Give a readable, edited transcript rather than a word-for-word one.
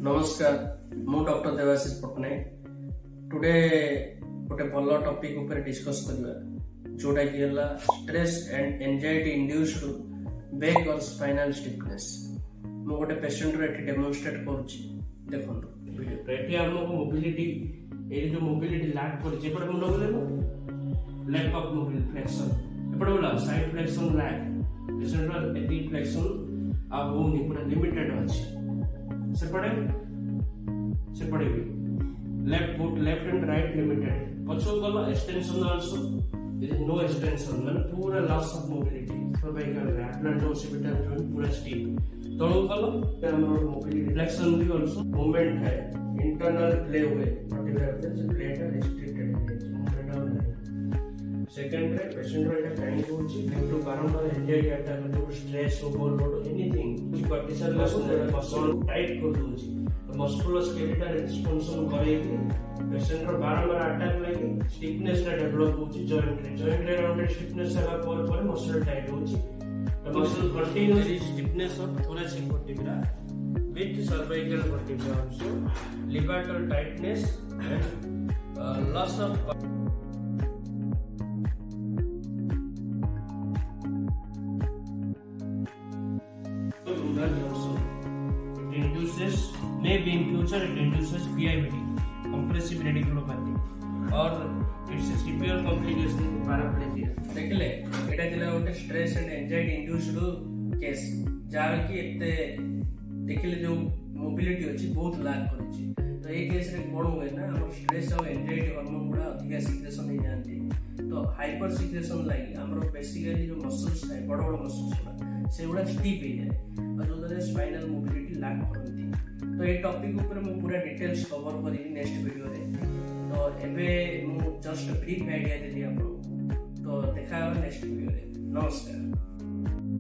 नमस्कार मु doctor Debashish Patnaik today गोटे भल टॉपिक ऊपर डिस्कस करबा जोटा कि हला stress and anxiety induced back और स्पाइनल स्टिफनेस। मु गोटे पेशेंट रे डेमोन्स्ट्रेट करूची देखंतु वीडियो एठी हमको मोबिलिटी ए जो मोबिलिटी लैक कर जे पर मुंड बोले लैक ऑफ मोबिलिटी फ्लेक्शन एपड़ बोला साइड फ्लेक्शन लैक पेशेंट रो एटी फ्लेक्शन आ होनी पूरा लिमिटेड अछि सेपड़े भी left foot left and right limited पछो गलो extension also there is no extension मतलब पूरा लॉस ऑफ मोबिलिटी सर्वाइकल एप्लेंट ओसिपिटल जॉइंट पूरा स्टिफ तळो गलो हमर मोबिलिटी फ्लेक्शन भी आल्सो मूवमेंट है इंटरनल प्ले हुए पर्टिकुलर से प्लेट रेस्ट्रिक्टेड मूवमेंट और नहीं। सेकंड रे पेशेंट रो एटा काइन होची ड्यू टू बारंबार anxiety attack to stress overload anything जो कॉर्टिसोल मसल टाइट कर दोची मस्कुलोस्केलेटल रिस्पांस करे पेशेंट रो बारंबार अटैक लागी स्टिफनेस रे डेवलप होची जॉइंट रे राउंडेड स्टिफनेस हेबा पर मसल टाइट होची the muscle continuous stiffness of thoracic vertebra with cervical vertebra also levator tightness and loss of maybe in future it induces PIVD, compressive radiculopathy, or it's a severe complication paraplegia. देखले एटा दिला गोटे stress and anxiety induced case jar की एते देखले जो mobility अछि बहुत lack करछि तो ए केस रे कोन होय ना हमर स्ट्रेस और एंजाइटी हार्मोन गुडा अधिक सिक्रेशन हो जानती तो हाइपर सिक्रेशन लागी हमर बेसिकली जो मसल्स है बड़ बड़ मसल्स गुडा से गुडा स्टिफ हो जाए और जो दरे स्पाइनल मोबिलिटी लैक करती तो ये टॉपिक ऊपर मु पूरा डिटेल्स कवर करी नेक्स्ट वीडियो रे तो एबे मु जस्ट ब्रीफ आइडिया देली आपको तो देखा नेक्स्ट वीडियो रे। नमस्कार।